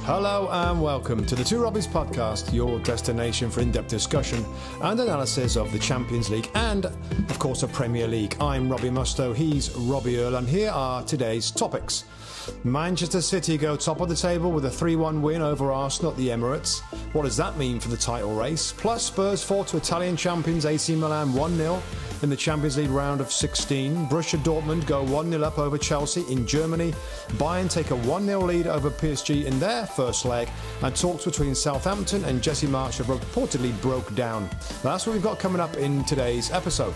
Hello and welcome to the Robbies Podcast, your destination for in-depth discussion and analysis of the Champions League and, of course, the Premier League. I'm Robbie Mustoe, he's Robbie Earle, and here are today's topics. Manchester City go top of the table with a 3-1 win over Arsenal at the Emirates. What does that mean for the title race? Plus, Spurs fall to Italian champions AC Milan 1-0 in the Champions League round of 16. Borussia Dortmund go 1-0 up over Chelsea in Germany. Bayern take a 1-0 lead over PSG in their first leg. And talks between Southampton and Jesse Marsch have reportedly broke down. That's what we've got coming up in today's episode.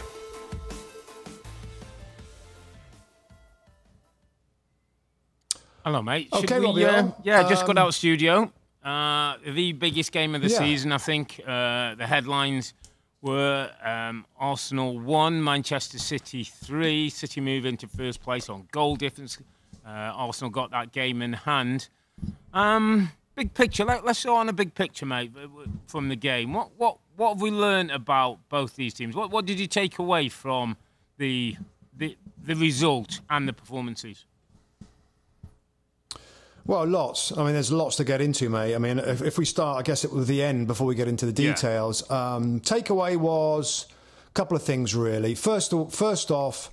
Hello, mate. Okay, Robbie. Just got out of studio. The biggest game of the season, I think. The headlines were Arsenal 1, Manchester City 3. City move into first place on goal difference. Arsenal got that game in hand. Big picture. Let's go on a big picture, mate, from the game. What have we learned about both these teams? What did you take away from the result and the performances? Well, lots. I mean, there's lots to get into, mate. I mean, if we start, I guess, with the end before we get into the details. Takeaway was a couple of things, really. First off,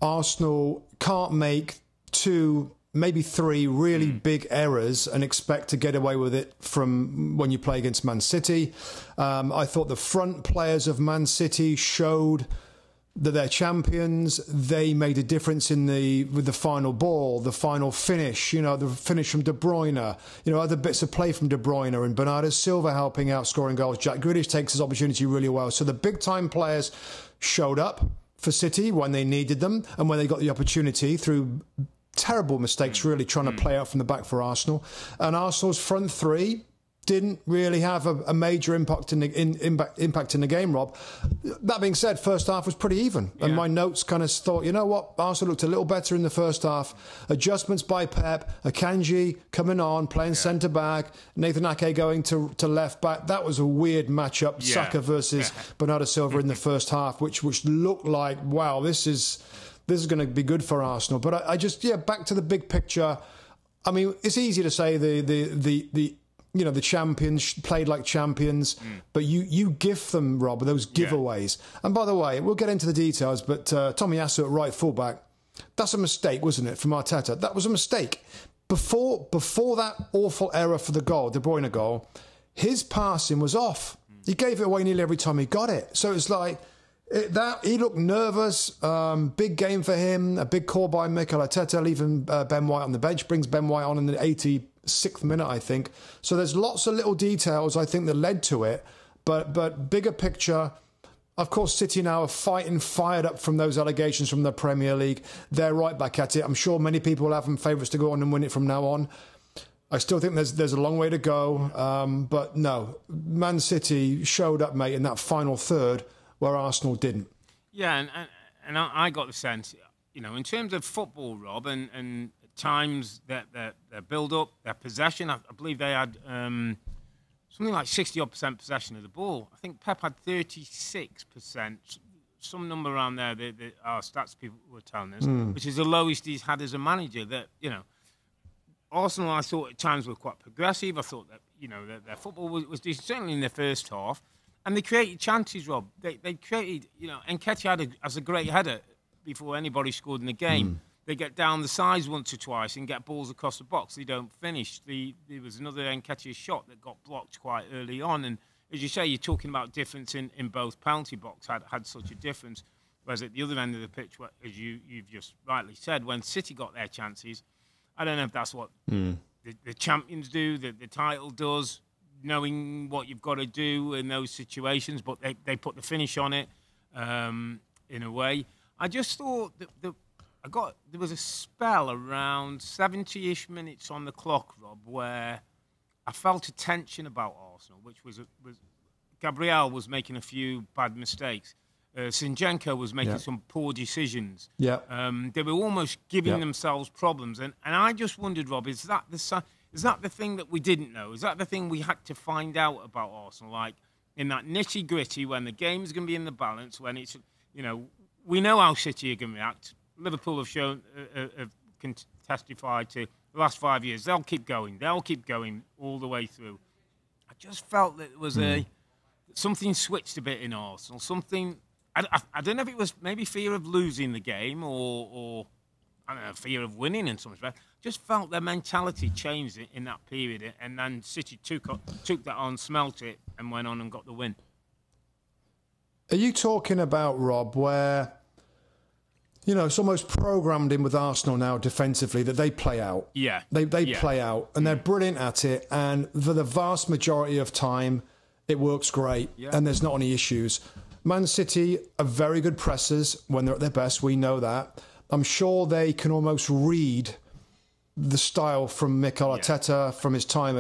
Arsenal can't make 2, maybe 3 really big errors and expect to get away with it from when you play against Man City. I thought the front players of Man City showed that they're champions. They made a difference with the final ball, the final finish, the finish from De Bruyne, other bits of play from De Bruyne and Bernardo Silva helping out scoring goals. Jack Grealish takes his opportunity really well. So the big time players showed up for City when they needed them and when they got the opportunity through terrible mistakes, really trying to play out from the back for Arsenal. And Arsenal's front three didn't really have a major impact in the game, Rob. That being said, first half was pretty even. And my notes kind of thought, you know what, Arsenal looked a little better in the first half. Adjustments by Pep, Akanji coming on, playing centre-back, Nathan Ake going to left-back. That was a weird matchup, Saka versus Bernardo Silva in the first half, which looked like, wow, this is going to be good for Arsenal. But I just, back to the big picture. I mean, it's easy to say the champions played like champions, but you gift them, Rob, those giveaways. And by the way, we'll get into the details, but Tomiyasu at right fullback, that's a mistake, wasn't it, from Arteta? That was a mistake. Before that awful error for the goal, De Bruyne goal, his passing was off. He gave it away nearly every time he got it. So it's like, he looked nervous. Big game for him. A big call by Mikel Arteta, leaving Ben White on the bench. Brings Ben White on in the 86th minute, I think. So there's lots of little details, I think, that led to it. But bigger picture, of course, City now are fired up from those allegations from the Premier League. They're right back at it. I'm sure many people will have them favourites to go on and win it from now on. I still think there's a long way to go. But no, Man City showed up, mate, in that final third, where Arsenal didn't. Yeah, and I got the sense, in terms of football, Rob, and times that their build-up, their possession, I believe they had something like 60-odd% possession of the ball. I think Pep had 36%, some number around there that our stats people were telling us, which is the lowest he's had as a manager. That, Arsenal, I thought at times were quite progressive. I thought that, that their football was decent, certainly in the first half. And they created chances, Rob. They created, Nketiah has a great header before anybody scored in the game. They get down the sides once or twice and get balls across the box. They don't finish. There was another Nketiah shot that got blocked quite early on. And as you say, you're talking about difference in both penalty box had such a difference. Whereas at the other end of the pitch, as you've just rightly said, when City got their chances, I don't know if that's what the champions do, the title does, knowing what you've got to do in those situations, but they put the finish on it in a way. I just thought that there was a spell around 70-ish minutes on the clock, Rob, where I felt a tension about Arsenal, which was Gabriel was making a few bad mistakes. Zinchenko was making some poor decisions. They were almost giving themselves problems. And I just wondered, Rob, is that the thing that we didn't know? Is that the thing we had to find out about Arsenal? Like, in that nitty-gritty, when the game's going to be in the balance, when it's, we know how City are going to react. Liverpool have shown, can testify to the last 5 years. They'll keep going. They'll keep going all the way through. I just felt that it was something switched a bit in Arsenal. Something, I don't know if it was maybe fear of losing the game or I don't know, fear of winning in some respect. Just felt their mentality changed in that period, and then City took that on, smelt it, and went on and got the win. Are you talking about, Rob, where, you know, it's almost programmed in with Arsenal now defensively that they play out? Yeah. They play out, and they're brilliant at it, and for the vast majority of time, it works great, and there's not any issues. Man City are very good pressers when they're at their best. We know that. I'm sure they can almost read the style from Mikel Arteta from his time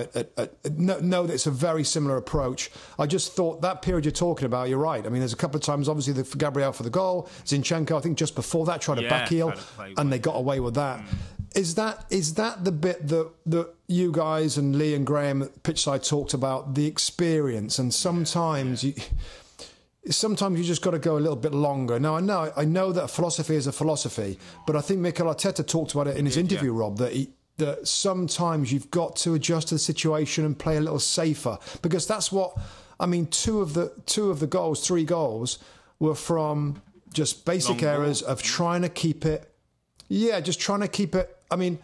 know that it's a very similar approach. I just thought that period you're talking about, you're right. I mean, there's a couple of times, obviously, for Gabriel for the goal. Zinchenko, I think just before that, tried to backheel, and they got away with that. Is that the bit that you guys and Lee and Graham at Pitchside talked about, the experience, and sometimes you just got to go a little bit longer. Now, I know that a philosophy is a philosophy, but I think Mikel Arteta talked about it in his interview, Rob, that sometimes you've got to adjust to the situation and play a little safer, because that's what, I mean, two of the goals, 3 goals, were from just basic errors of trying to keep it. Yeah, just trying to keep it. I mean,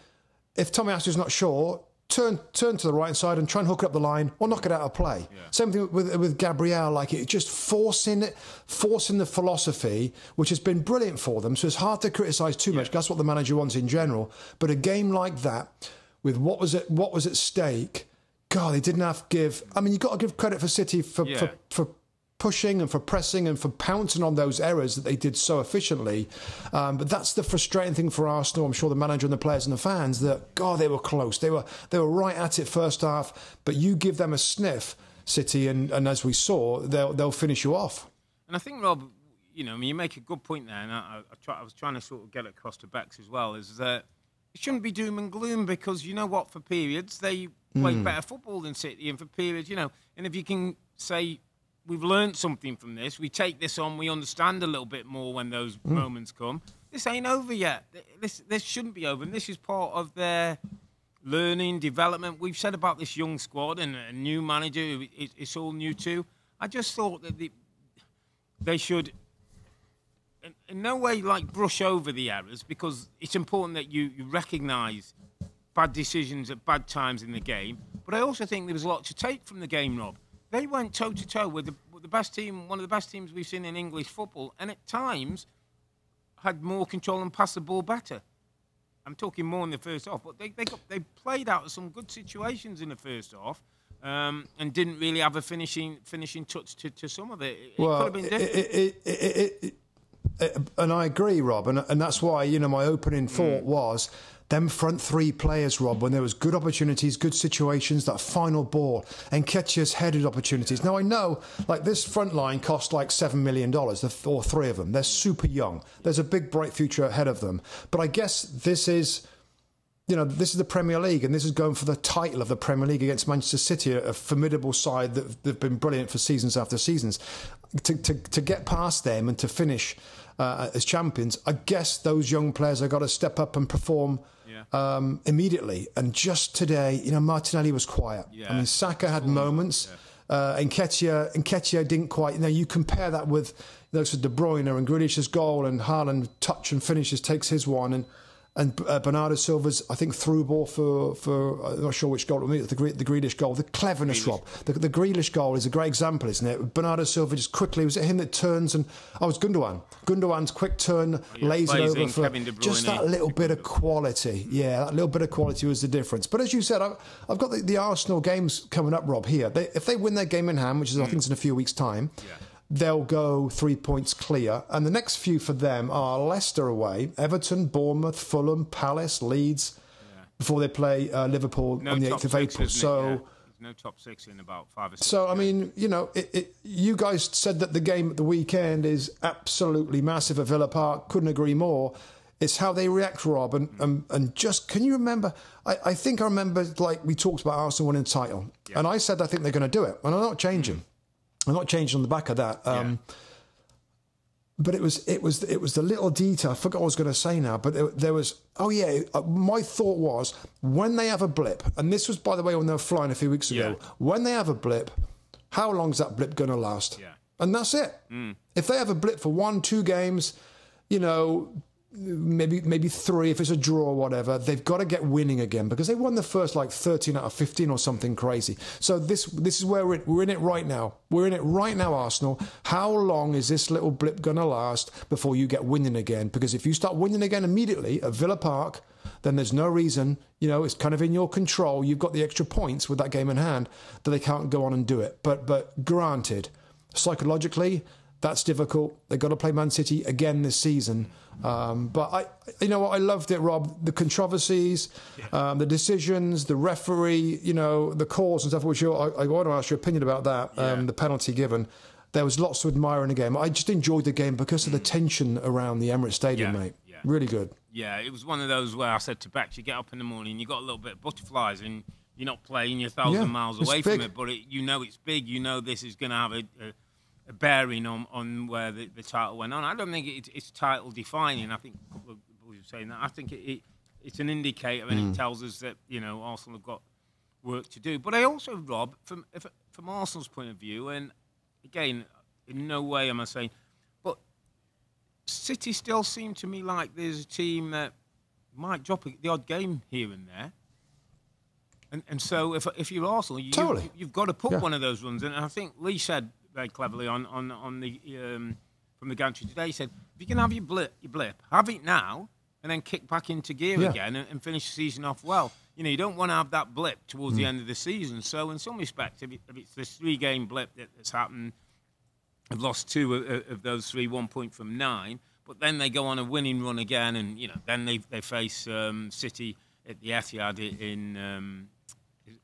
if Tommy Aster's not sure, turn to the right side and try and hook it up the line or knock it out of play. Yeah. Same thing with Gabriel, like it just forcing the philosophy, which has been brilliant for them. So it's hard to criticise too much. That's what the manager wants in general. But a game like that, with what was at stake, God, they didn't have to give. I mean, you've got to give credit for City for pushing and for pressing and for pouncing on those errors that they did so efficiently. But that's the frustrating thing for Arsenal. I'm sure the manager and the players and the fans, that, God, they were close. They were right at it first half, but you give them a sniff, City, and as we saw, they'll finish you off. And I think, Rob, you know, I mean, you make a good point there, and I was trying to sort of get across to Bex as well, is that it shouldn't be doom and gloom, because you know what, for periods, they play better football than City, and for periods, you know, and if you can say, we've learned something from this, we take this on, we understand a little bit more when those moments come. This ain't over yet. This shouldn't be over. And this is part of their learning, development. We've said about this young squad and a new manager who it's all new to. I just thought that they should in no way like brush over the errors, because it's important that you recognise bad decisions at bad times in the game. But I also think there was a lot to take from the game, Rob. They went toe-to-toe with the best team, one of the best teams we've seen in English football, and at times had more control and passed the ball better. I'm talking more in the first half, but they played out some good situations in the first half, and didn't really have a finishing touch to some of it. It could have been different. And I agree, Rob, and that's why, you know, my opening thought was them front 3 players, Rob, when there was good opportunities, good situations, that final ball, and Nketiah's headed opportunities. Now, I know, like, this front line cost like $7 million, or 3 of them. They're super young. There's a big, bright future ahead of them. But I guess this is, you know, this is the Premier League, and this is going for the title of the Premier League against Manchester City, a formidable side that have been brilliant for seasons after seasons. To get past them and to finish as champions, I guess those young players have got to step up and perform immediately. And just today, you know, Martinelli was quiet. I mean, Saka had moments. Nketiah didn't quite. You know, you compare that with those of De Bruyne and Grealish's goal, and Haaland touch and finishes, takes his one, and Bernardo Silva's, I think, through ball for I'm not sure which goal, the Grealish goal. The cleverness, Rob. The Grealish goal is a great example, isn't it? Bernardo Silva just quickly, was it him that turns and, it was Gundogan. Gundogan's quick turn, lays it over for just that little bit of quality. Yeah, that little bit of quality was the difference. But as you said, I've got the Arsenal games coming up, Rob, here. If they win their game in hand, which is I think it's in a few weeks' time, they'll go 3 points clear. And the next few for them are Leicester away, Everton, Bournemouth, Fulham, Palace, Leeds, before they play Liverpool on the 8th of April. So there's no top 6 in about 5 or 6. So, I mean, you know, you guys said that the game at the weekend is absolutely massive at Villa Park. Couldn't agree more. It's how they react, Rob. And just, can you remember? I think I remember, like, we talked about Arsenal winning the title. And I said I think they're going to do it. And I'm not changing. I'm not changing on the back of that. But it was the little detail. I forgot what I was going to say now. But there was. Oh yeah, my thought was when they have a blip, and this was by the way when they were flying a few weeks ago. When they have a blip, how long is that blip going to last? Yeah. And that's it. If they have a blip for 1-2 games, you know, maybe 3 if it's a draw or whatever, they've got to get winning again because they won the first like 13 out of 15 or something crazy. So this is where we're in it right now. We're in it right now, Arsenal. How long is this little blip going to last before you get winning again? Because if you start winning again immediately at Villa Park, then there's no reason, you know, it's kind of in your control. You've got the extra points with that game in hand that they can't go on and do it. But granted, psychologically, that's difficult. They've got to play Man City again this season. But you know what? I loved it, Rob. The controversies, the decisions, the referee, you know, the calls and stuff, which I want to ask your opinion about that, the penalty given. There was lots to admire in the game. I just enjoyed the game because of the tension around the Emirates Stadium, mate. Yeah. Really good. Yeah, it was one of those where I said to Bex, you get up in the morning, you got a little bit of butterflies and you're not playing, you're 1,000 miles away from it, but you know it's big, you know this is going to have a bearing on where the title went on. I don't think it's title defining. I think a couple of people were saying that. I think it's an indicator and it tells us that, you know, Arsenal have got work to do. But I also, Rob, from Arsenal's point of view, and again, in no way am I saying, but City still seem to me like there's a team that might drop the odd game here and there. And so if you're Arsenal, you've got to put one of those runs. And I think Lee said very cleverly on the from the gantry today, he said, if you can have your blip, have it now, and then kick back into gear again and finish the season off well. You know, you don't want to have that blip towards the end of the season. So in some respects, if it's this 3-game blip that's happened, I've lost 2 of those 3, 1 point from 9, but then they go on a winning run again, and you know, then they face City at the Etihad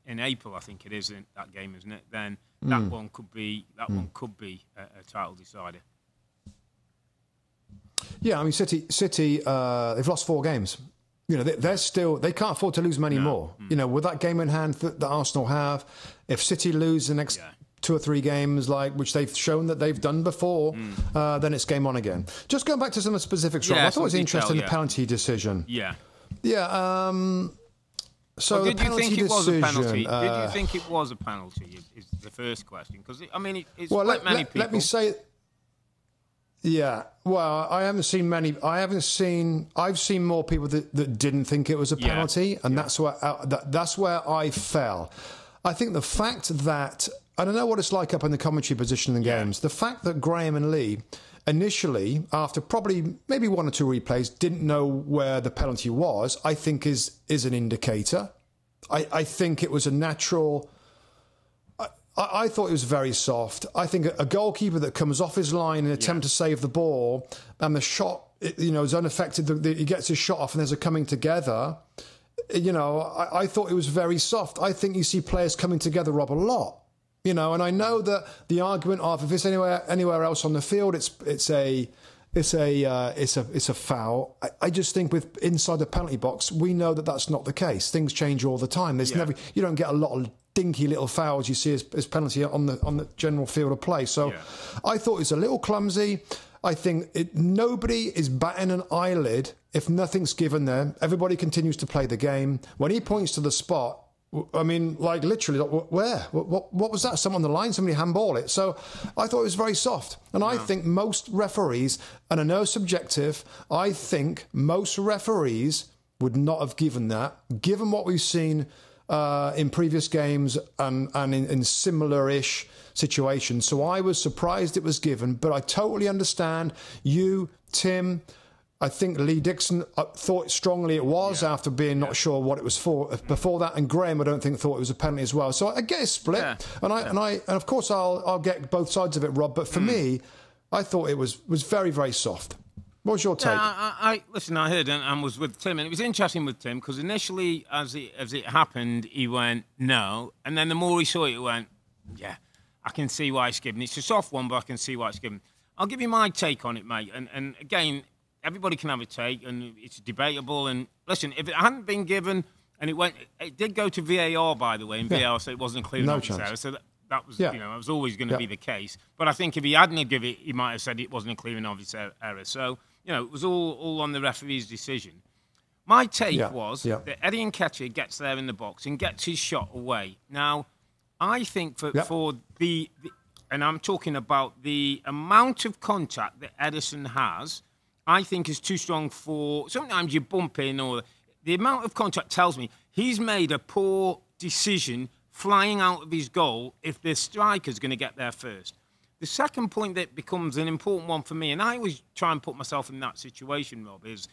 in April, I think it is, in that game, isn't it? Then that one could be a title decider. Yeah, I mean, City, they've lost 4 games. You know, they can't afford to lose many more. You know, with that game in hand that Arsenal have, if City lose the next 2 or 3 games, which they've shown that they've done before, then it's game on again. Just going back to some of the specifics, Rob, I thought it was interesting the penalty decision. Yeah. So did you think it was a penalty? Did you think it was a penalty? Is the first question, because I mean, it's quite many people. Let me say. Yeah, well, I've seen more people that didn't think it was a penalty, and that's where I fell. I think the fact that I don't know what it's like up in the commentary position in the games. The fact that Graham and Lee initially, after probably maybe 1 or 2 replays, didn't know where the penalty was, I think is an indicator. I think it was a natural. I thought it was very soft. I think a goalkeeper that comes off his line in an attempt to save the ball and the shot, is unaffected. He gets his shot off and there's a coming together. You know, I thought it was very soft. I think you see players coming together, Rob, a lot. You know, and I know that the argument of if it's anywhere else on the field, it's a foul. I just think with inside the penalty box, we know that that's not the case. Things change all the time. There's never, you don't get a lot of dinky little fouls you see as penalty on the general field of play. So I thought it was a little clumsy. I think nobody is batting an eyelid if nothing's given there. Everybody continues to play the game. When he points to the spot, I mean, like literally, where? What was that? Someone on the line? Somebody handball it? So I thought it was very soft. And I think most referees, and I know subjective, I think most referees would not have given that, given what we've seen in previous games and in similar-ish situations. So I was surprised it was given, but I totally understand you, Tim. I think Lee Dixon thought strongly it was after being not sure what it was for before that, and Graham I don't think thought it was a penalty as well. So I get a split, and of course I'll get both sides of it, Rob. But for me, I thought it was very, very soft. What was your take? Listen, I heard and was with Tim, and it was interesting with Tim because initially, as it happened, he went no, and then the more he saw it, he went, yeah, I can see why it's given. It's a soft one, but I can see why it's given. I'll give you my take on it, mate. And again, everybody can have a take, and it's debatable. And listen, if it hadn't been given, and it did go to VAR, by the way, and VAR said it wasn't clear. No chance. So That was, it was always going to be the case. But I think if he hadn't given it, he might have said it wasn't a clear and obvious error. So, it was all on the referee's decision. My take was that Eddie Nketiah gets there in the box and gets his shot away. Now, I think for the and I'm talking about the amount of contact that Edison has, I think is too strong for... Sometimes you bump in, or the amount of contact tells me he's made a poor decision flying out of his goal if the striker's going to get there first. The second point that becomes an important one for me, and I always try and put myself in that situation, Rob, is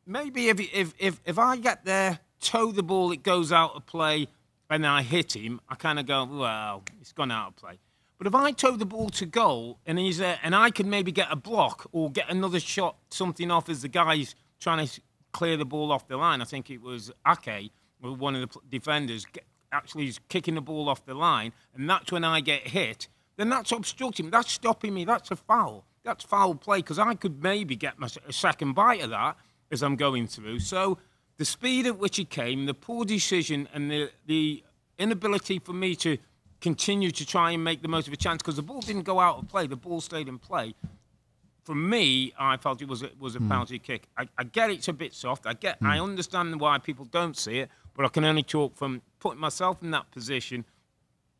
maybe if I get there, toe the ball, it goes out of play, and I hit him, I kind of go, well, it's gone out of play. But if I toe the ball to goal and he's there, and I can maybe get a block or get another shot, something off as the guy's trying to clear the ball off the line. I think it was Ake, one of the defenders, actually is kicking the ball off the line, and that's when I get hit. Then that's obstructing. That's stopping me. That's a foul. That's foul play, because I could maybe get a second bite of that as I'm going through. So the speed at which he came, the poor decision, and the inability for me to continue to try and make the most of a chance, because the ball didn't go out of play, the ball stayed in play. For me, I felt it was a penalty kick. I get it's a bit soft. I understand why people don't see it, but I can only talk from putting myself in that position.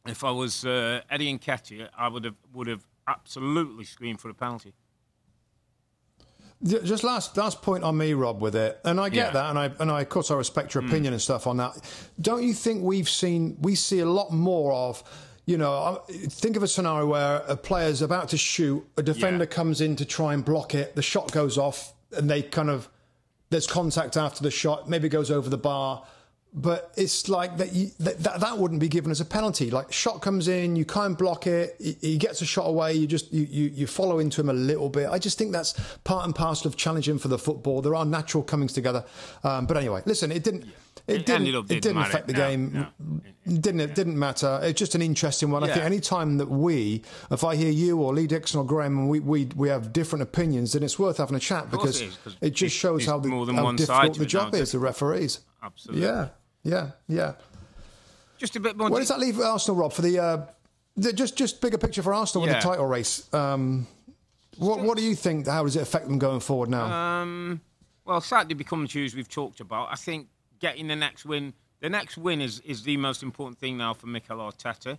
If I was Eddie Nketiah, I would have absolutely screamed for a penalty. Just last point on me, Rob, with it, and I get that, and I of course I respect your opinion and stuff on that. Don't you think we see a lot more of, think of a scenario where a player's about to shoot, a defender comes in to try and block it, the shot goes off, and there's contact after the shot, maybe goes over the bar. But it's like that wouldn't be given as a penalty. Like, shot comes in, you can't block it, he gets a shot away, you follow into him a little bit. I just think that's part and parcel of challenging for the football. There are natural comings together. But anyway, listen, it didn't affect the game. It didn't matter. It's just an interesting one. I think any time that if I hear you or Lee Dixon or Graham, and we have different opinions, then it's worth having a chat, because it just shows how difficult the job is, the referees. Absolutely. Yeah. Just a bit more. Where does that leave Arsenal, Rob, for the just bigger picture for Arsenal with the title race? What do you think? How does it affect them going forward now? Well, Saturday becomes Tuesday, we've talked about. I think getting the next win is the most important thing now for Mikel Arteta.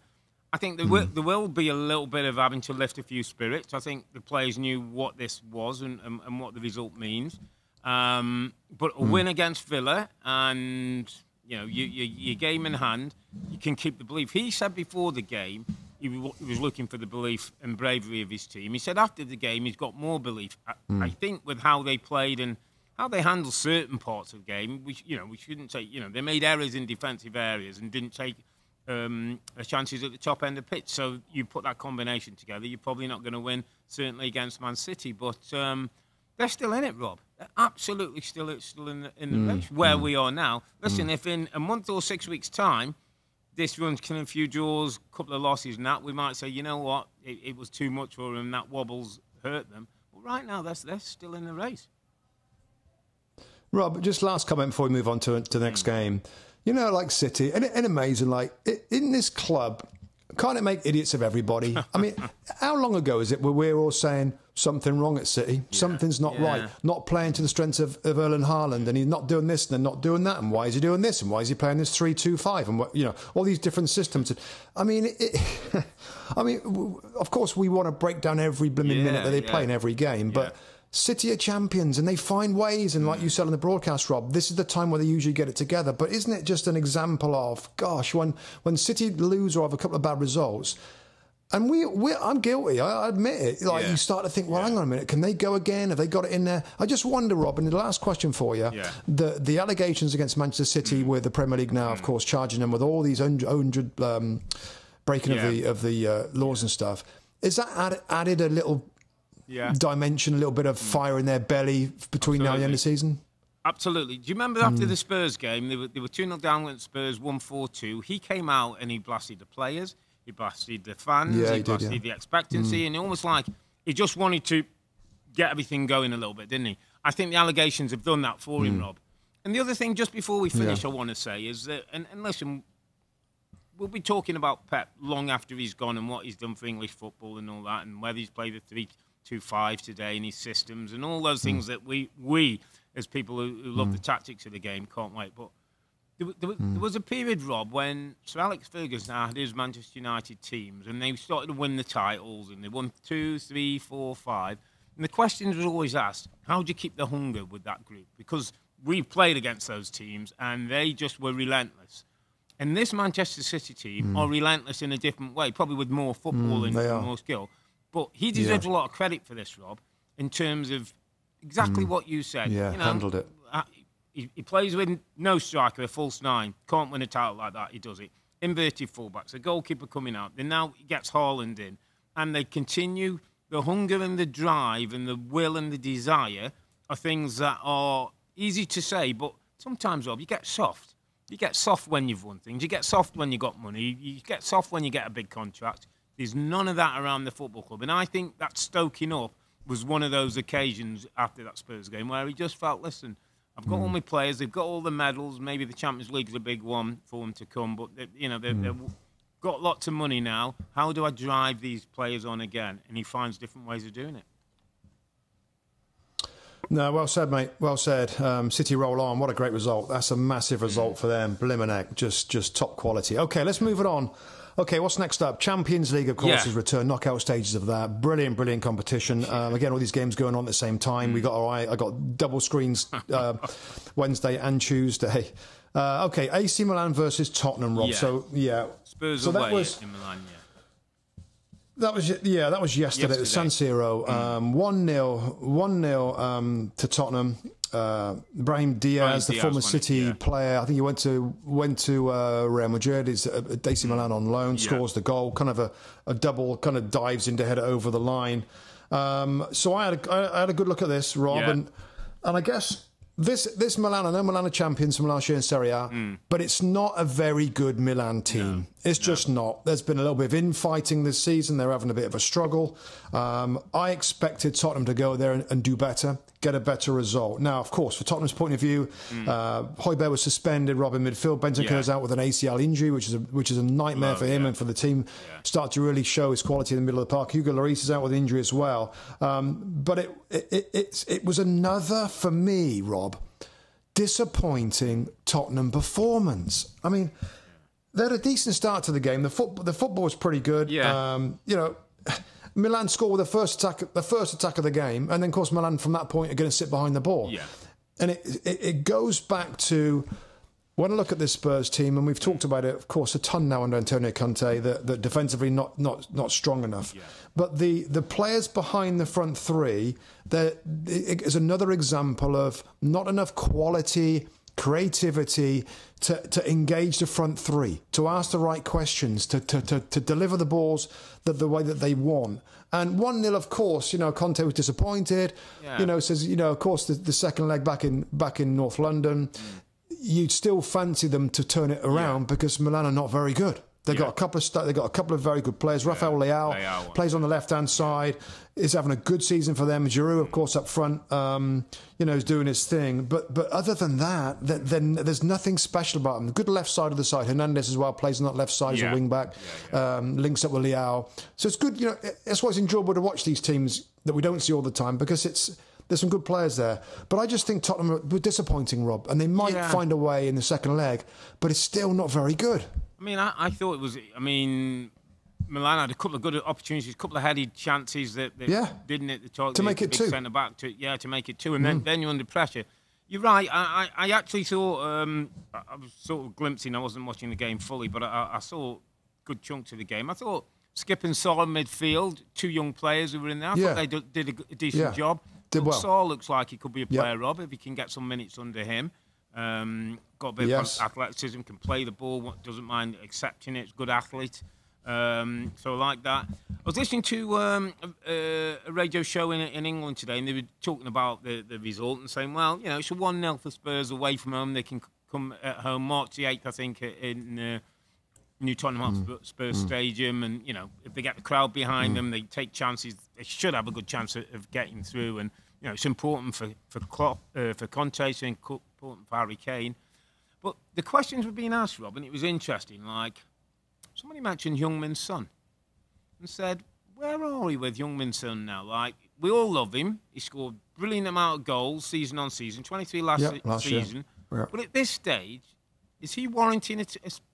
I think there will be a little bit of having to lift a few spirits. I think the players knew what this was and what the result means. But a win against Villa, and your game in hand, you can keep the belief. He said before the game he was looking for the belief and bravery of his team. He said after the game he's got more belief. I think with how they played and how they handled certain parts of the game, we shouldn't take. They made errors in defensive areas and didn't take chances at the top end of the pitch. So you put that combination together, you're probably not going to win, certainly against Man City, but. They're still in it, Rob. They're absolutely still in the race where we are now. Listen, if in a month or 6 weeks' time, this runs killing a few draws, a couple of losses and that, we might say, you know what, it was too much for them, that wobbles hurt them. But right now, they're still in the race. Rob, just last comment before we move on to the next game. Like City, and amazing, like, in this club, can't it make idiots of everybody? I mean, how long ago is it where we're all saying something wrong at City, something's not right, not playing to the strengths of Earle and Haaland, and he's not doing this and then not doing that, and why is he doing this, and why is he playing this 3-2-5, and all these different systems. I mean, of course we want to break down every blooming minute that they play in every game, but City are champions and they find ways, and like you said on the broadcast, Rob, this is the time where they usually get it together. But isn't it just an example of, gosh, when City lose or have a couple of bad results, and I'm guilty, I admit it, like you start to think, well, hang on a minute, can they go again? Have they got it in there? I just wonder, Rob, and the last question for you, the allegations against Manchester City with the Premier League now, of course, charging them with all these 100 breaking of the laws and stuff, is that added a little dimension, a little bit of fire in their belly between now and the end of the season? Absolutely. Do you remember after the Spurs game, they were 2-0 down against Spurs, 1-4-2. He came out and he blasted the players, he blasted the fans, he blasted the expectancy, and almost like he just wanted to get everything going a little bit, didn't he? I think the allegations have done that for him, Rob. And the other thing, just before we finish, I want to say is that, and listen, we'll be talking about Pep long after he's gone and what he's done for English football and all that, and whether he's played the 3-2-5 today and his systems and all those things that we as people who love the tactics of the game can't wait. But there was a period, Rob, when Sir Alex Ferguson had his Manchester United teams and they started to win the titles and they won 2, 3, 4, 5. And the questions was always asked, how do you keep the hunger with that group? Because we played against those teams and they just were relentless. And this Manchester City team are relentless in a different way, probably with more football and more skill. But he deserves a lot of credit for this, Rob, in terms of exactly what you said. Yeah, handled it. He plays with no striker, a false 9. Can't win a title like that. He does it. Inverted fullbacks, a goalkeeper coming out. Then now he gets Haaland in. And they continue. The hunger and the drive and the will and the desire are things that are easy to say. But sometimes, Rob, you get soft. You get soft when you've won things. You get soft when you got money. You get soft when you get a big contract. There's none of that around the football club. And I think that stoking up was one of those occasions after that Spurs game where he just felt, listen, I've got all my players, they've got all the medals, maybe the Champions League is a big one for them to come, but they've got lots of money now. How do I drive these players on again? And he finds different ways of doing it. No, well said, mate. Well said. City roll on. What a great result. That's a massive result for them. Blimmin' heck. Just top quality. Okay, let's move it on. Okay, what's next up? Champions League, of course, has returned. Knockout stages of that. Brilliant competition. Again, all these games going on at the same time. I got double screens Wednesday and Tuesday. Okay, AC Milan versus Tottenham, Rob. Yeah. So, Spurs so away that was, in Milan, That was yesterday at San Siro. 1-0 to Tottenham. Brahim Diaz, the former City player, I think he went to Real Madrid. He's at AC Milan on loan, scores the goal, kind of a double, kind of dives in to head it over the line. So I had a good look at this, Rob, and I guess this Milan, I know Milan are champions from last year in Serie A, but it's not a very good Milan team. It's just not. There's been a little bit of infighting this season. They're having a bit of a struggle. I expected Tottenham to go there and do better, get a better result. Now, of course, for Tottenham's point of view, Højbjerg was suspended, Rob in midfield. Bentancur's out with an ACL injury, which is a nightmare for him and for the team. Start to really show his quality in the middle of the park. Hugo Lloris is out with injury as well. But it was another, for me, Rob, disappointing Tottenham performance. I mean, they had a decent start to the game. The football was pretty good. Milan scored with the first attack of the game, and then of course Milan from that point are going to sit behind the ball. And it goes back to when I look at this Spurs team, and we've talked about it, of course, a ton now under Antonio Conte, that defensively not strong enough. But the players behind the front three, it is another example of not enough quality, creativity to engage the front three, to ask the right questions, to deliver the balls the way that they want. And 1-0, of course, Conte was disappointed. Says, of course, the second leg back in North London, you'd still fancy them to turn it around because Milan are not very good. They got a couple of very good players. Rafael Leao plays on the left-hand side. Is having a good season for them. Giroud, of course, up front, is doing his thing. But other than that, then there's nothing special about them. Good left side of the side. Hernandez as well plays on that left side as a wing back. Links up with Leao. So it's good. That's why it's enjoyable to watch these teams that we don't see all the time because there's some good players there. But I just think Tottenham were disappointing, Rob, and they might find a way in the second leg, but it's still not very good. I mean, I thought it was. I mean, Milan had a couple of good opportunities, a couple of headed chances that didn't hit the target to make it 2. Centre back to make it 2, and then you're under pressure. You're right. I actually thought I was sort of glimpsing. I wasn't watching the game fully, but I saw good chunks of the game. I thought Skip and Saul midfield, 2 young players who were in there. I thought they did a decent job. Did well. Saul looks like he could be a player, Rob, if he can get some minutes under him. Got a bit of athleticism, can play the ball, doesn't mind accepting it, good athlete. So I like that. I was listening to a radio show in England today, and they were talking about the result and saying, well, it's a 1-0 for Spurs away from home. They can come at home March the 8th, I think, in New Tottenham Spurs Stadium. And, if they get the crowd behind them, they take chances. They should have a good chance of getting through. And, it's important for Conte, it's important for Harry Kane. But the questions were being asked, Rob, and it was interesting. Like, somebody mentioned Heung-min Son and said, where are we with Heung-min Son now? Like, we all love him. He scored a brilliant amount of goals season on season, 23 last season. Yep. But at this stage, is he warranting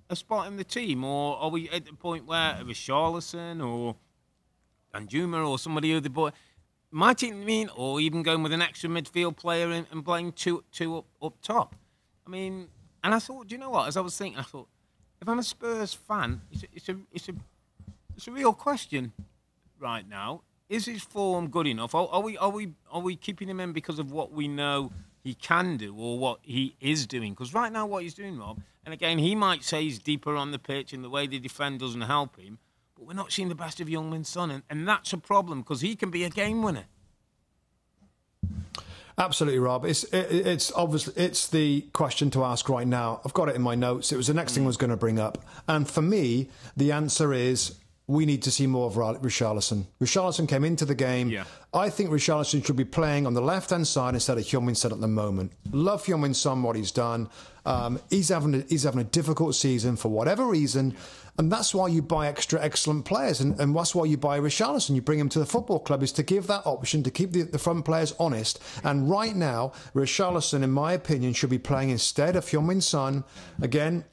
a spot in the team? Or are we at the point where Richarlison or Danjuma or somebody other boy might it mean, or even going with an extra midfield player and playing two up top? I mean, and I thought, do you know what? As I was thinking, I thought, if I'm a Spurs fan, it's a real question right now. Is his form good enough? Are we keeping him in because of what we know he can do or what he is doing? Because right now, what he's doing, Rob, and again, he might say he's deeper on the pitch and the way they defend doesn't help him. But we're not seeing the best of Heung-min Son, and that's a problem because he can be a game winner. Absolutely, Rob. It's obviously it's the question to ask right now. I've got it in my notes. It was the next thing I was going to bring up, and for me, the answer is we need to see more of Richarlison. Richarlison came into the game. Yeah. I think Richarlison should be playing on the left-hand side instead of Heung-min Son at the moment. Love Heung-min Son, what he's done. He's having a difficult season for whatever reason. Yeah. And that's why you buy extra excellent players. And that's why you buy Richarlison. You bring him to the football club is to give that option, to keep the front players honest. And right now, Richarlison, in my opinion, should be playing instead of Heung-min Son. Again,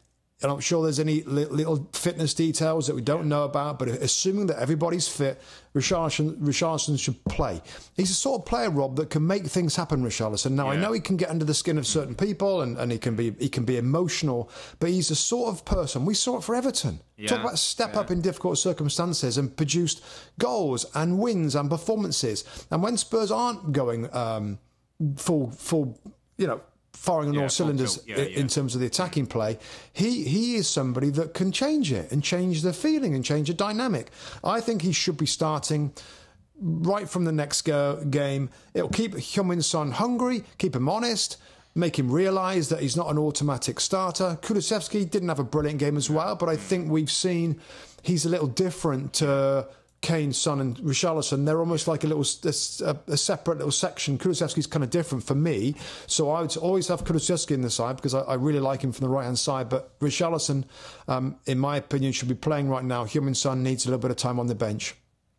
and I'm sure there's any little fitness details that we don't know about, but assuming that everybody's fit, Richarlison should play. He's the sort of player, Rob, that can make things happen, Richarlison. Now, I know he can get under the skin of certain people and he can be emotional, but he's the sort of person, we saw it for Everton. Talk about step up in difficult circumstances and produced goals and wins and performances. And when Spurs aren't going full, firing on all cylinders in terms of the attacking play, he is somebody that can change it and change the feeling and change the dynamic. I think he should be starting right from the next game. It'll keep Heung-min Son hungry, keep him honest, make him realise that he's not an automatic starter. Kulusevski didn't have a brilliant game as well, but I think we've seen he's a little different to Kane, Son and Richarlison. They're almost like a separate little section. Kulusevski's kind of different for me, so I would always have Kulusevski in the side because I really like him from the right hand side. But Richarlison, in my opinion, should be playing right now. Heung-min Son needs a little bit of time on the bench.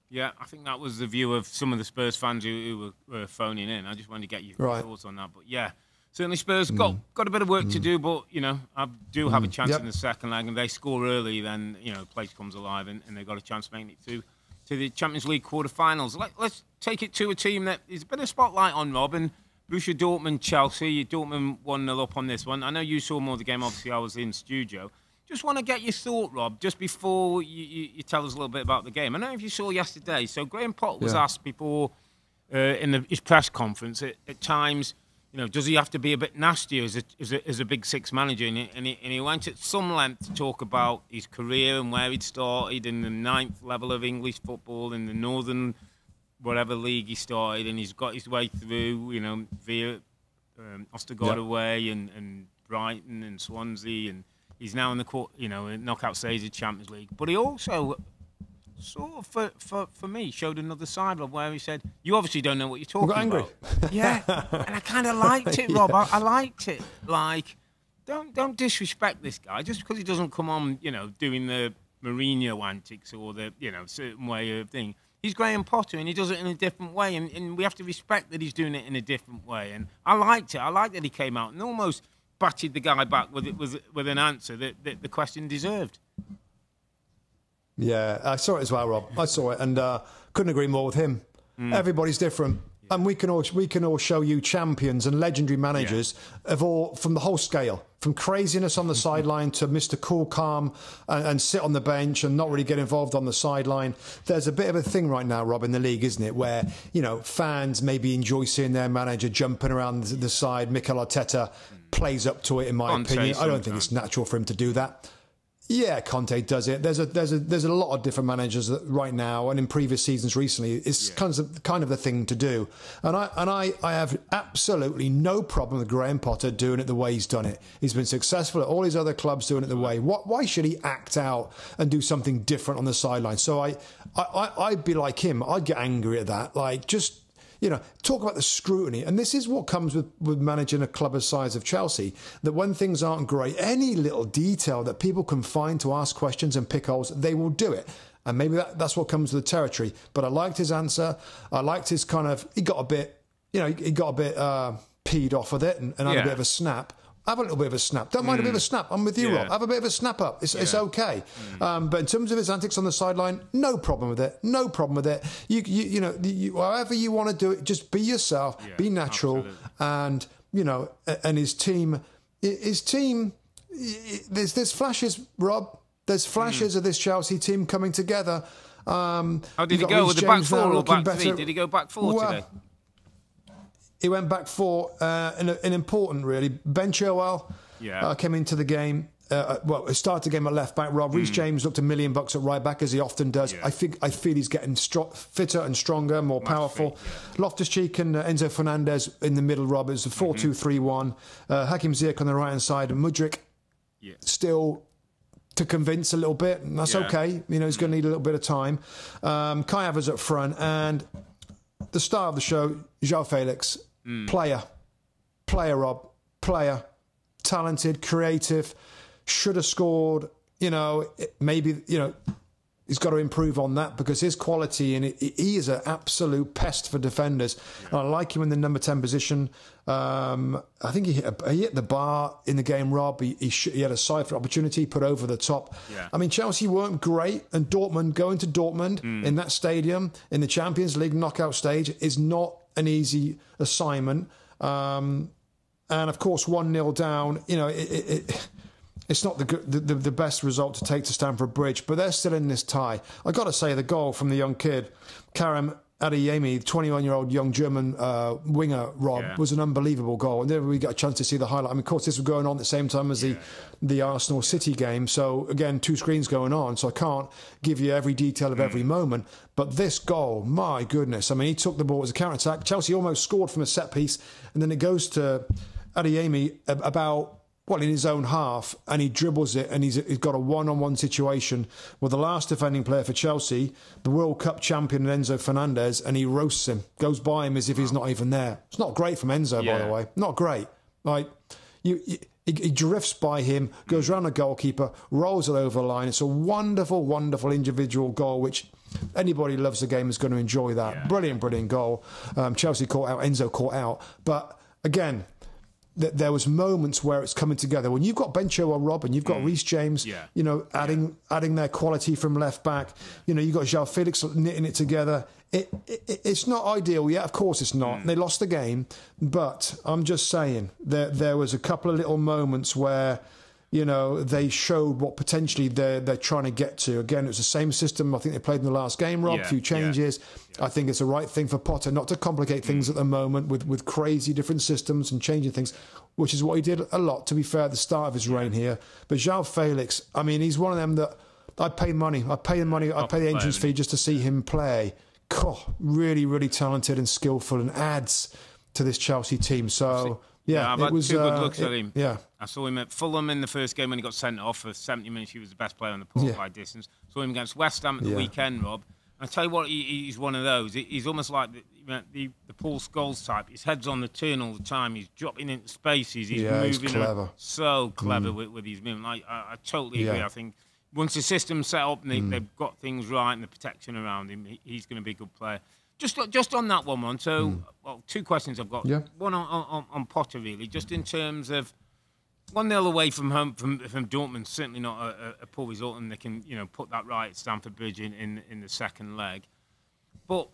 Yeah, I think that was the view of some of the Spurs fans who were phoning in. I just wanted to get your thoughts on that. But yeah, certainly Spurs got a bit of work to do, but I do have a chance in the second leg, and they score early, then the place comes alive, and they've got a chance of making it to the Champions League quarter-finals. Let's take it to a team that is a bit of spotlight on, Rob, and Borussia Dortmund, Chelsea. Dortmund 1-0 up on this one. I know you saw more of the game, obviously I was in studio. Just want to get your thought, Rob, just before you tell us a little bit about the game. I don't know if you saw yesterday, so Graham Potter was asked before in his press conference at times, does he have to be a bit nastier as a Big Six manager? And he went at some length to talk about his career and where he'd started in the 9th level of English football in the northern whatever league he started, and he's got his way through, via Ostergaard away and Brighton and Swansea, and he's now in the knockout stage of Champions League. But he also sort of, for me, showed another side of where he said, you obviously don't know what you're talking about. Yeah, and I kind of liked it, Rob. I liked it. Like, don't disrespect this guy just because he doesn't come on, doing the Mourinho antics or the, certain way of thing. He's Graham Potter and he does it in a different way, and we have to respect that he's doing it in a different way. And I liked it. I liked that he came out and almost batted the guy back with an answer that the question deserved. Yeah, I saw it as well, Rob. I saw it and couldn't agree more with him. Everybody's different. And we can all show you champions and legendary managers from the whole scale, from craziness on the sideline to Mr. Cool, calm, and sit on the bench and not really get involved on the sideline. There's a bit of a thing right now, Rob, in the league, isn't it, where fans maybe enjoy seeing their manager jumping around the side. Mikel Arteta plays up to it, in my opinion. I don't think it's natural for him to do that. Yeah, Conte does it. There's a lot of different managers right now, and in previous seasons recently, it's kind of the thing to do. And I have absolutely no problem with Graham Potter doing it the way he's done it. He's been successful at all his other clubs doing it the way. Why should he act out and do something different on the sideline? So I'd be like him. I'd get angry at that. Like, just talk about the scrutiny. And this is what comes with managing a club the size of Chelsea, that when things aren't great, any little detail that people can find to ask questions and pick holes, they will do it. And maybe that's what comes with the territory. But I liked his answer. I liked his he got a bit, peed off with it and had a bit of a snap. Have a little bit of a snap. Don't mind a bit of a snap. I'm with you, Rob. Have a bit of a snap up. It's okay. But in terms of his antics on the sideline, no problem with it. No problem with it. You however you want to do it, just be yourself, be natural, and and his team. There's flashes, Rob. There's flashes of this Chelsea team coming together. How did he go with the back four or back three? Did he go back four today? He went back four, an important, really. Ben Chilwell came into the game. He started the game at left back. Rob Reece James looked $1 million at right back, as he often does. I feel he's getting fitter and stronger, more powerful. Loftus-Cheek and Enzo Fernandez in the middle. Rob, it's a 4-2-3-1. Hakim Ziyech on the right hand side, and Mudryk still to convince a little bit, and that's okay. He's going to need a little bit of time. Kai Havertz up front, and the star of the show, João Felix. Player, Rob. Player. Talented, creative. Should have scored. Maybe, he's got to improve on that because his quality, and he is an absolute pest for defenders. And I like him in the number 10 position. I think he hit the bar in the game, Rob. He had a side-foot opportunity, put over the top. Yeah. I mean, Chelsea weren't great, and going to Dortmund in that stadium, in the Champions League knockout stage, is not an easy assignment. And of course, 1-0 down, it's not the best result to take to Stamford Bridge, but they're still in this tie. I got to say, the goal from the young kid, Karim Adeyemi, 21-year-old young German winger, Rob, was an unbelievable goal. And then we got a chance to see the highlight. I mean, of course, this was going on at the same time as the Arsenal City game. So, again, 2 screens going on. So I can't give you every detail of every moment. But this goal, my goodness. I mean, he took the ball as a counter-attack. Chelsea almost scored from a set-piece. And then it goes to Adeyemi about in his own half, and he dribbles it, and he's got a one-on-one situation with the last defending player for Chelsea, the World Cup champion Enzo Fernandez, and he roasts him, goes by him as if he's not even there. It's not great from Enzo, by the way. Not great. Like, he drifts by him, goes round the goalkeeper, rolls it over the line. It's a wonderful, wonderful individual goal, which anybody who loves the game is going to enjoy that. Yeah. Brilliant, brilliant goal. Chelsea caught out, Enzo caught out. But, again, there was moments where it's coming together. When you've got Ben Chilwell, Rob, and you've got Reece James, adding their quality from left back, you've got João Felix knitting it together. It's not ideal. Yeah, of course it's not. They lost the game. But I'm just saying, there was a couple of little moments where, they showed what potentially they're trying to get to. Again, it was the same system I think they played in the last game, Rob. A few changes. I think it's the right thing for Potter not to complicate things at the moment with crazy different systems and changing things, which is what he did a lot, to be fair, at the start of his reign here. But João Felix, I mean, he's one of them that I'd pay money. I'd pay the entrance fee just to see him play. God, really, really talented and skillful, and adds to this Chelsea team. So... I've had 2 good looks at him. Yeah. I saw him at Fulham in the first game when he got sent off for 70 minutes. He was the best player on the pitch by distance. Saw him against West Ham at the weekend, Rob. And I tell you what, he's one of those. He's almost like the Paul Scholes type. His head's on the turn all the time. He's dropping into spaces. He's moving. He's clever. So clever with his movement. I totally agree. I think once the system's set up and they've got things right and the protection around him, he's going to be a good player. Just on that one. So, 2 questions I've got. Yeah. One on Potter, really, just in terms of 1-0 away from home from Dortmund. Certainly not a poor result, and they can put that right at Stamford Bridge in the second leg. But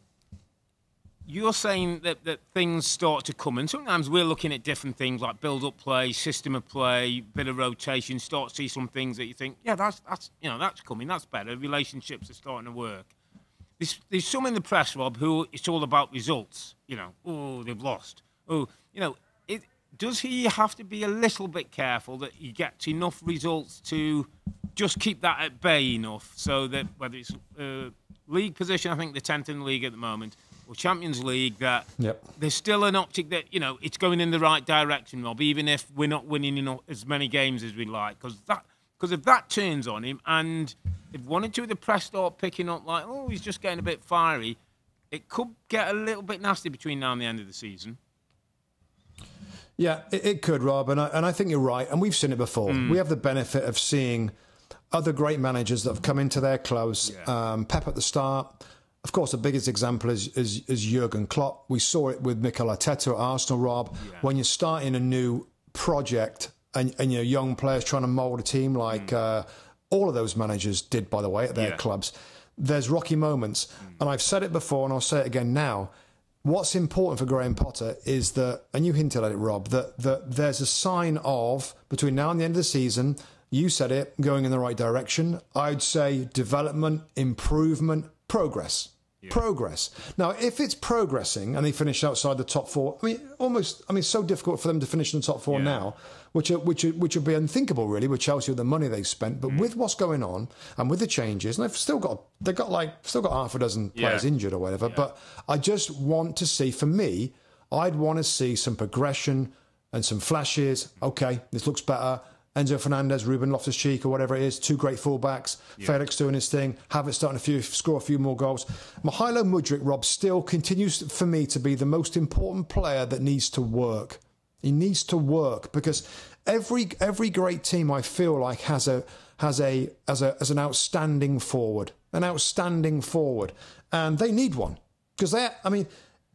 you're saying that things start to come, and sometimes we're looking at different things like build-up play, system of play, bit of rotation. Start to see some things that you think, that's coming, that's better. Relationships are starting to work. There's some in the press, Rob, who it's all about results. They've lost. Does he have to be a little bit careful that he gets enough results to just keep that at bay enough so that whether it's league position, I think they're 10th in the league at the moment, or Champions League, that there's still an optic that, it's going in the right direction, Rob, even if we're not winning as many games as we'd like. Because if that turns on him, and if 1 or 2 of the press start picking up like, he's just getting a bit fiery, it could get a little bit nasty between now and the end of the season. Yeah, it could, Rob, and I think you're right, and we've seen it before. We have the benefit of seeing other great managers that have come into their clubs. Yeah. Pep at the start. Of course, the biggest example is Jurgen Klopp. We saw it with Mikel Arteta at Arsenal, Rob. Yeah. When you're starting a new project and you're young players trying to mould a team like all of those managers did, by the way, at their clubs, there's rocky moments. And I've said it before and I'll say it again now. What's important for Graham Potter is that, and you hinted at it, Rob, that there's a sign of, between now and the end of the season, you said it, going in the right direction. I'd say development, improvement, progress. Yeah. Progress. Now, if it's progressing and they finish outside the top four, it's so difficult for them to finish in the top four now, which would be unthinkable, really, with Chelsea with the money they've spent. But with what's going on and with the changes, and they've still got half a dozen players injured or whatever. Yeah. But I just want to see, for me, I'd want to see some progression and some flashes. Okay, this looks better. Enzo Fernandez, Ruben Loftus-Cheek, or whatever it is, two great fullbacks. Yeah. Felix doing his thing. Havertz starting to score a few more goals. Mykhailo Mudryk, Rob, still continues for me to be the most important player that needs to work. He needs to work because every great team, I feel like, has an outstanding forward, and they need one because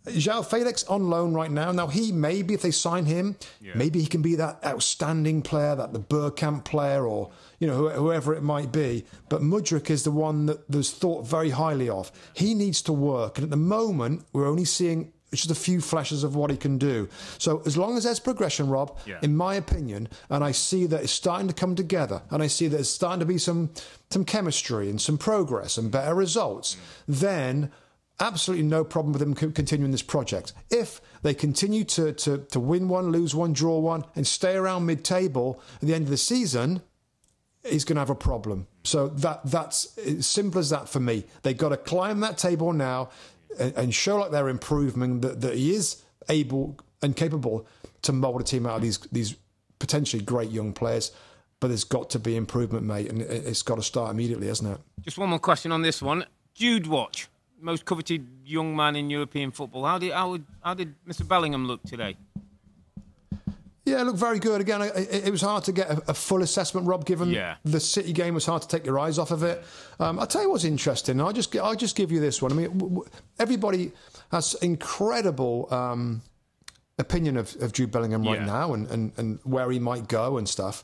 João Felix on loan right now. Now, maybe if they sign him, maybe he can be that outstanding player, the Bergkamp player, or whoever it might be. But Mudryk is the one that there's thought very highly of. He needs to work, and at the moment, we're only seeing just a few flashes of what he can do. So as long as there's progression, Rob, in my opinion, and I see that it's starting to come together, and I see that it's starting to be some chemistry and some progress and better results, then absolutely no problem with them continuing this project. If they continue to win one, lose one, draw one, and stay around mid-table at the end of the season, he's going to have a problem. So that's as simple as that for me. They've got to climb that table now and show like they're improving, that he is able and capable to mould a team out of these potentially great young players. But there's got to be improvement, mate, and it's got to start immediately, hasn't it? Just one more question on this one. Jude Watch, most coveted young man in European football. How did Mr. Bellingham look today? Yeah, looked very good. Again, it was hard to get a full assessment, Rob, given the City game was hard to take your eyes off of it. I'll tell you what's interesting. I'll just give you this one. I mean, everybody has incredible opinion of Jude Bellingham right now and where he might go and stuff.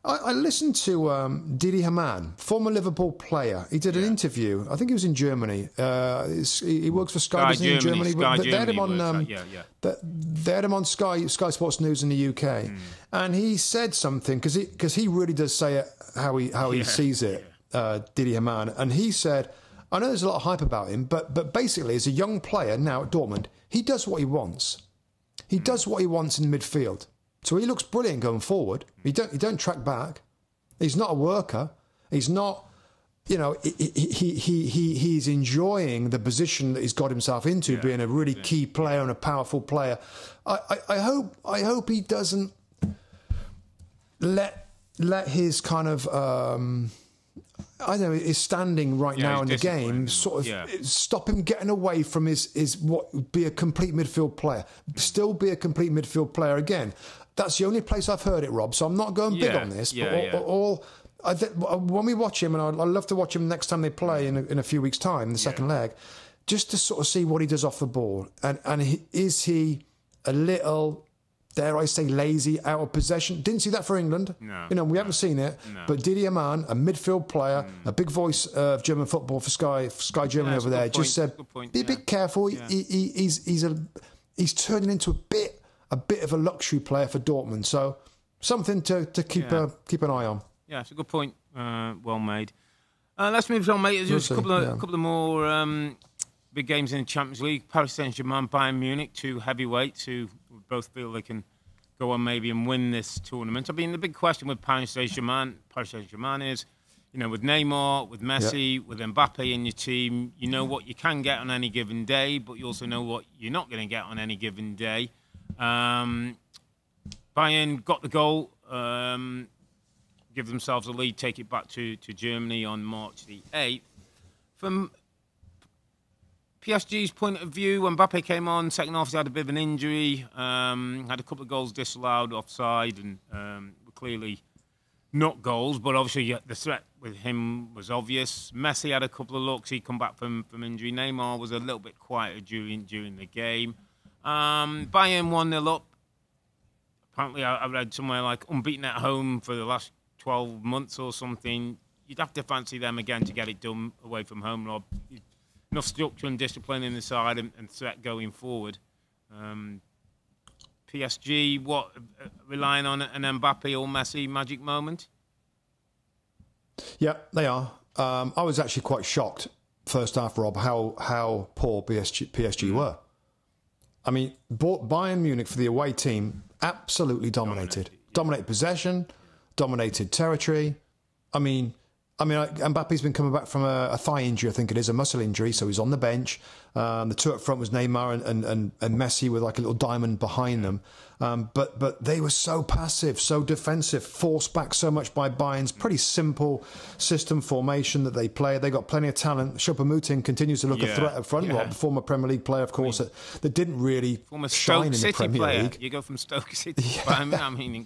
I listened to Didi Hamann, former Liverpool player. He did an interview. I think he was in Germany. He works for Sky in Germany. They had him on. They had him on Sky Sports News in the UK, and he said something because he really does say it how he sees it. Didi Hamann, and he said, I know there's a lot of hype about him, but basically, as a young player now at Dortmund, he does what he wants. He does what he wants in midfield. So he looks brilliant going forward. He don't track back. He's not a worker. He's not, he's enjoying the position that he's got himself into, being a really key player and a powerful player. I hope he doesn't let his kind of his standing right now in the game sort of stop him getting away from his what would be a complete midfield player. Still be a complete midfield player again. That's the only place I've heard it, Rob. So I'm not going big on this. When we watch him, and I'd love to watch him next time they play in a few weeks' time, the second leg, just to sort of see what he does off the ball. And is he a little, dare I say, lazy, out of possession? Didn't see that for England. No. We haven't seen it. No. But Didi Hamann, a midfield player, a big voice of German football for Sky Germany over there, just said, be a bit careful. Yeah. He's turning into a bit of a luxury player for Dortmund. So something to keep an eye on. Yeah, it's a good point. Well made. Let's move on, mate. There's a couple of more big games in the Champions League. Paris Saint-Germain, Bayern Munich, two heavyweights who both feel they can go on maybe and win this tournament. I mean, the big question with Paris Saint-Germain is, with Neymar, with Messi, with Mbappe in your team, you know what you can get on any given day, but you also know what you're not going to get on any given day. Bayern got the goal, give themselves a lead, take it back to Germany on March the 8th. From PSG's point of view, when Mbappe came on, second half he had a bit of an injury, had a couple of goals disallowed offside, and were clearly not goals, but obviously the threat with him was obvious. Messi had a couple of looks, he'd come back from injury. Neymar was a little bit quieter during the game. Bayern 1-0 up. Apparently, I read somewhere like unbeaten at home for the last 12 months or something. You'd have to fancy them again to get it done away from home, Rob. Enough structure and discipline in the side and threat going forward. PSG, relying on an Mbappe or Messi magic moment? Yeah, they are. I was actually quite shocked first half, Rob, how poor PSG were. I mean, Bayern Munich for the away team absolutely dominated. Dominated possession, dominated territory. I mean, Mbappe's been coming back from a thigh injury, I think it is, a muscle injury, so he's on the bench. The two up front was Neymar and Messi with like a little diamond behind them. But they were so passive, so defensive, forced back so much by Bayern's pretty simple system formation that they play. They got plenty of talent. Choupo-Moting continues to look a threat up front. Rob, former Premier League player, of course, that didn't really shine in the Premier League. You go from Stoke City to Bayern. I mean,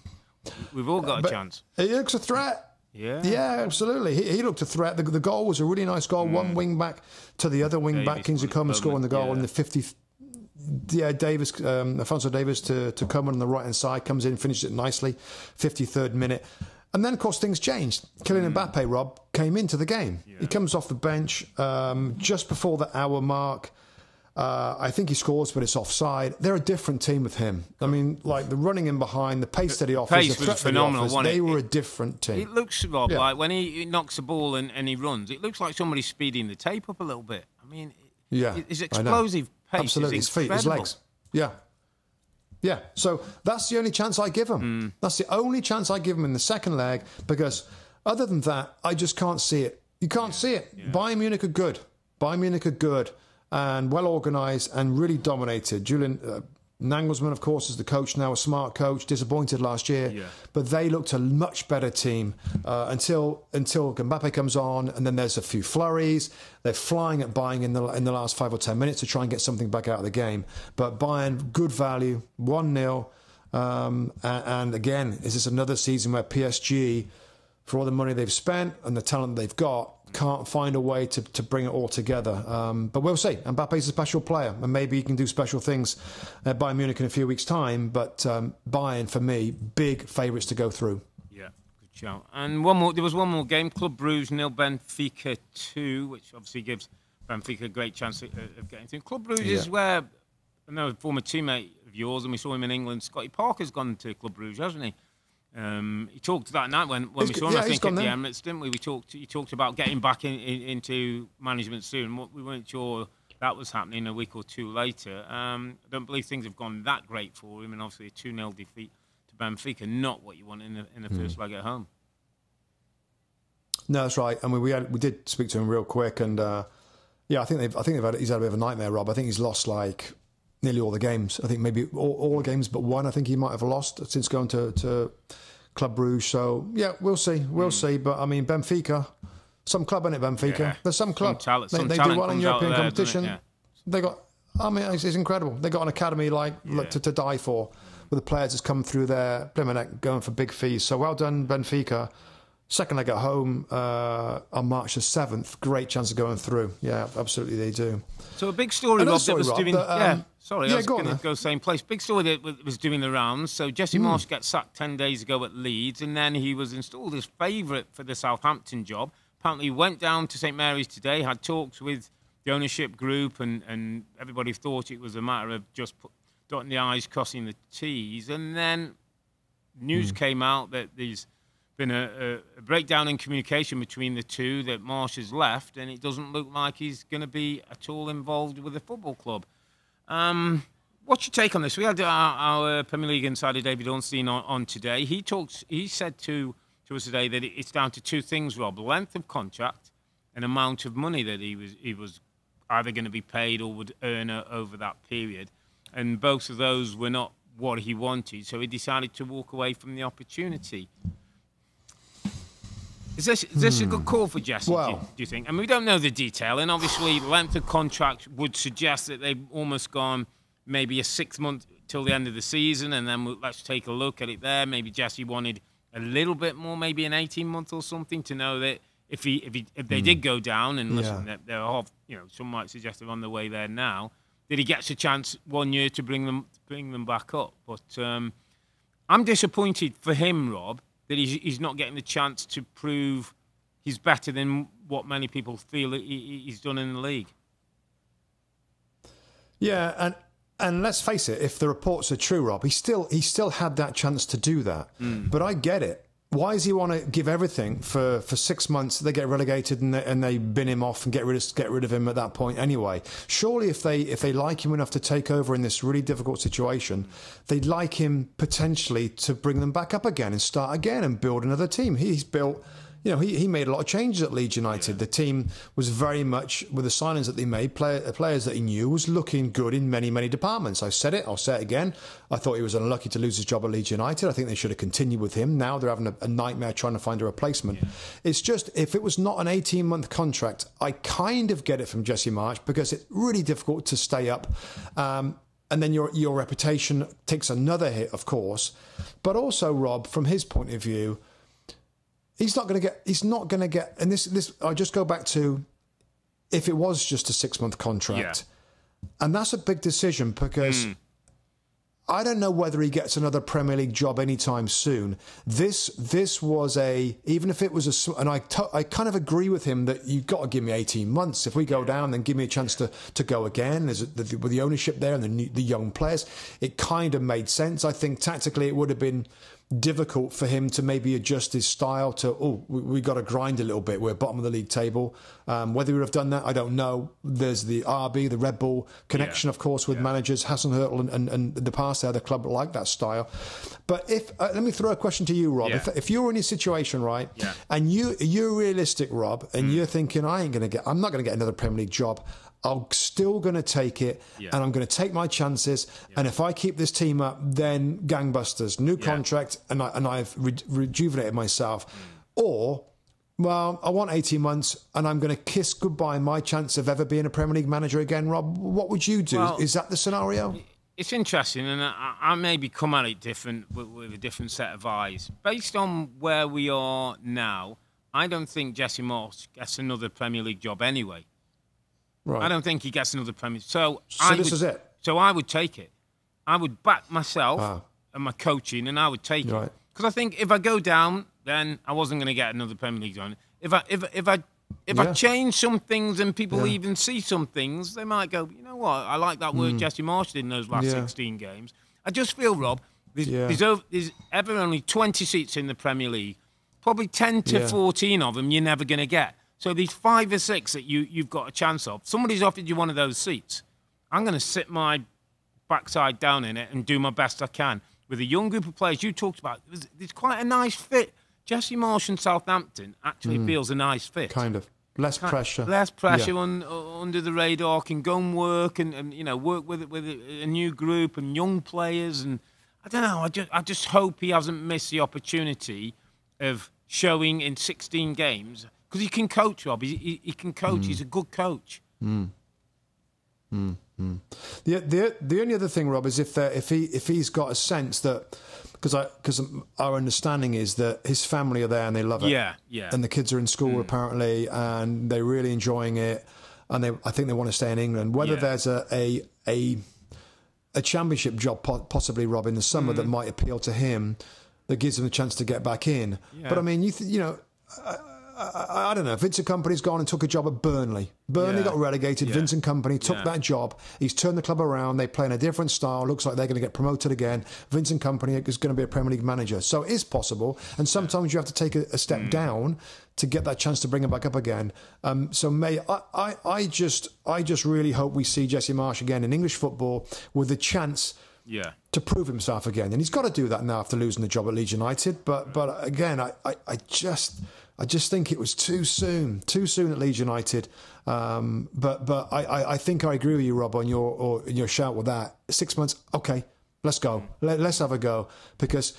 we've all got a chance. He looks a threat. Yeah, absolutely. He looked a threat. The goal was a really nice goal. One wing back to the other wing back. Kingsley Coman scoring the goal in the 50th. Yeah, Alphonso Davies to Coman on the right hand side, comes in, finishes it nicely. 53rd minute. And then, of course, things changed. Kylian Mbappe, Rob, came into the game. He comes off the bench just before the hour mark. I think he scores, but it's offside. They're a different team with him. I mean, like the running in behind, the pace that he offers, the threat phenomenal. They were a different team. It looks, Rob, like when he knocks the ball and he runs, it looks like somebody's speeding the tape up a little bit. I mean, his explosive pace absolutely. is his feet, his legs. Yeah. So that's the only chance I give him. That's the only chance I give him in the second leg, because other than that, I just can't see it. You can't see it. Yeah. Bayern Munich are good. And well organised and really dominated. Julian Nagelsmann, of course, is the coach now, a smart coach, disappointed last year. But they looked a much better team until Mbappe comes on, and then there's a few flurries. They're flying at Bayern in the last 5 or 10 minutes to try and get something back out of the game. But Bayern, good value, 1-0. And again, is this another season where PSG, for all the money they've spent and the talent they've got, can't find a way to bring it all together. But we'll see. Mbappe's a special player, and maybe he can do special things at Bayern Munich in a few weeks' time. But Bayern, for me, big favourites to go through. Yeah, good shout. And there was one more game, Club Brugge 0, Benfica 2, which obviously gives Benfica a great chance of getting through. Club Brugge is where, I know, a former teammate of yours, and we saw him in England, Scotty Parker's gone to Club Brugge, hasn't he? He talked that night when we saw him, I think, at the Emirates, didn't we? He talked about getting back into management soon. We weren't sure that was happening a week or two later. I don't believe things have gone that great for him, and obviously a 2-0 defeat to Benfica, not what you want in the first leg at home. No, that's right. I mean, we did speak to him real quick, and I think he's had a bit of a nightmare, Rob. I think he's lost like nearly all the games. I think maybe all the games but one. I think he might have lost since going to Club Brugge. So yeah, we'll see. We'll see. But I mean, Benfica, some club in it. Benfica. Yeah. There's some club. They do well in European competition. They got. I mean, it's incredible. They got an academy to die for, with the players that's come through there, Plymouth going for big fees. So well done, Benfica. Second leg at home on March the 7th. Great chance of going through. Yeah, absolutely they do. So a big story, Rob, that was doing... I was going to go same place. Big story that was doing the rounds. So Jesse Marsch got sacked 10 days ago at Leeds, and then he was installed as favourite for the Southampton job. Apparently he went down to St Mary's today, had talks with the ownership group, and everybody thought it was a matter of just dotting the I's, crossing the T's. And then news came out that there's been a breakdown in communication between the two, that Marsch has left, and it doesn't look like he's going to be at all involved with the football club. What's your take on this? We had our Premier League insider David Ornstein on today. He said to us today that it's down to two things, Rob: length of contract and amount of money that he was either going to be paid or would earn over that period. And both of those were not what he wanted, so he decided to walk away from the opportunity. Is this a good call for Jesse, Well, do you think? I mean, we don't know the detail, and obviously length of contract would suggest that they've almost gone maybe a 6 month till the end of the season, and then let's take a look at it there. Maybe Jesse wanted a little bit more, maybe an 18-month or something, to know that if they did go down, and listen, they're off, some might suggest they're on the way there now, that he gets a chance 1 year to bring them back up. But I'm disappointed for him, Rob, that he's not getting the chance to prove he's better than what many people feel he's done in the league. Yeah, and let's face it, if the reports are true, Rob, he still had that chance to do that. But I get it. Why does he want to give everything for 6 months? They get relegated and they bin him off and get rid of him at that point anyway. Surely, if they like him enough to take over in this really difficult situation, they'd like him potentially to bring them back up again and start again and build another team. He's built. He made a lot of changes at Leeds United. The team was very much, with the signings that they made, players that he knew, was looking good in many, many departments. I said it, I'll say it again. I thought he was unlucky to lose his job at Leeds United. I think they should have continued with him. Now they're having a nightmare trying to find a replacement. Yeah. It's just, if it was not an 18-month contract, I kind of get it from Jesse Marsch, because it's really difficult to stay up. And then your reputation takes another hit, of course. But also, Rob, from his point of view, he's not going to get, and this, I just go back to, if it was just a 6 month contract, and that's a big decision, because I don't know whether he gets another Premier League job anytime soon. This was even if it was and I kind of agree with him that you've got to give me 18 months. If we go down, then give me a chance to go again. With the ownership there and the young players, it kind of made sense. I think tactically it would have been difficult for him to maybe adjust his style to, we got to grind a little bit. We're bottom of the league table. Whether he would have done that, I don't know. There's the RB, the Red Bull connection, of course, with managers. Hassan Earle and the past there, the club like that style. But let me throw a question to you, Rob. Yeah. If you're in a situation, right, and you're realistic, Rob, and you're thinking, I'm not going to get another Premier League job. I'm still going to take it, and I'm going to take my chances. And if I keep this team up, then gangbusters, new contract, and I've rejuvenated myself. Or, well, I want 18 months, and I'm going to kiss goodbye my chance of ever being a Premier League manager again. Rob, what would you do? Well, is that the scenario? It's interesting, and I maybe come at it different with a different set of eyes. Based on where we are now, I don't think Jesse Marsch gets another Premier League job anyway. Right. I don't think he gets another Premier. So this is it. So I would take it. I would back myself and my coaching, and I would take it, because I think if I go down, then I wasn't going to get another Premier League job. If I change some things and people even see some things, they might go, you know what? I like that work Jesse Marsch did in those last 16 games. I just feel, Rob, there's ever only 20 seats in the Premier League. Probably 10 to 14 of them you're never going to get. So these 5 or 6 that you've got a chance of, somebody's offered you one of those seats. I'm going to sit my backside down in it and do my best I can. With a young group of players you talked about, there's quite a nice fit. Jesse Marsch and Southampton actually feels a nice fit. Kind of. Less pressure. Less pressure under the radar, can go and work and work with a new group and young players. And I don't know, I just hope he hasn't missed the opportunity of showing in 16 games. Because he can coach, Rob. He can coach. He's a good coach. The only other thing, Rob, is if he's got a sense that, because our understanding is that his family are there and they love it. Yeah. And the kids are in school apparently, and they're really enjoying it, and I think they want to stay in England. Whether there's a championship job possibly, Rob, in the summer that might appeal to him, that gives him a chance to get back in. Yeah. But I mean, I don't know. Vincent Kompany's gone and took a job at Burnley. Burnley got relegated. Vincent Kompany took that job. He's turned the club around. They play in a different style. Looks like they're going to get promoted again. Vincent Kompany is going to be a Premier League manager. So it is possible. And sometimes you have to take a step down to get that chance to bring him back up again. I just really hope we see Jesse Marsch again in English football with the chance to prove himself again. And he's got to do that now after losing the job at Leeds United. But again, I just think it was too soon at Leeds United. But I think I agree with you, Rob, on your shout with that. 6 months, okay, let's go. Let's have a go. Because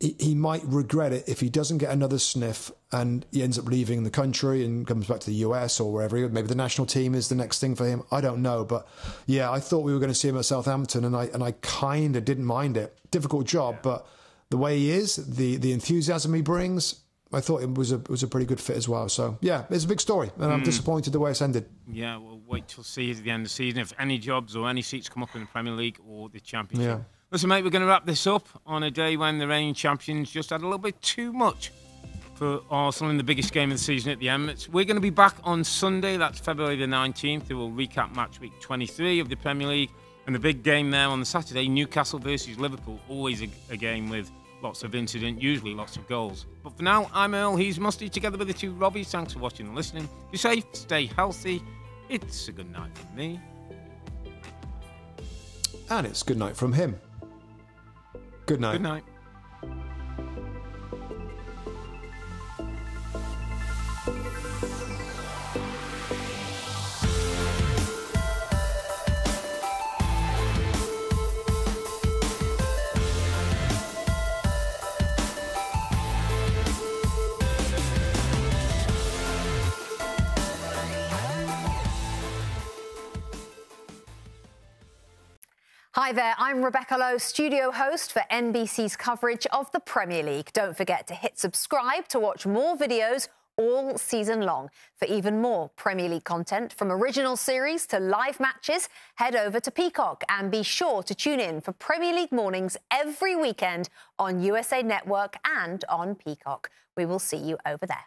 he might regret it if he doesn't get another sniff and he ends up leaving the country and comes back to the US or wherever. Maybe the national team is the next thing for him. I don't know. But yeah, I thought we were going to see him at Southampton, and I kind of didn't mind it. Difficult job, but the way he is, the enthusiasm he brings, I thought it was a pretty good fit as well. So yeah, it's a big story, and I'm disappointed the way it's ended. Yeah, we'll wait till see at the end of the season if any jobs or any seats come up in the Premier League or the Championship. Yeah. Listen, mate, we're going to wrap this up on a day when the reigning champions just had a little bit too much for Arsenal in the biggest game of the season at the Emirates. We're going to be back on Sunday, that's February the 19th. We'll recap match week 23 of the Premier League, and the big game there on the Saturday, Newcastle versus Liverpool. Always a game with lots of incident, usually lots of goals. But for now, I'm Earle, he's Mustoe, together with the two Robbies. Thanks for watching and listening. Be safe, stay healthy. It's a good night from me. And it's good night from him. Good night. Good night. Hi there, I'm Rebecca Lowe, studio host for NBC's coverage of the Premier League. Don't forget to hit subscribe to watch more videos all season long. For even more Premier League content, from original series to live matches, head over to Peacock and be sure to tune in for Premier League mornings every weekend on USA Network and on Peacock. We will see you over there.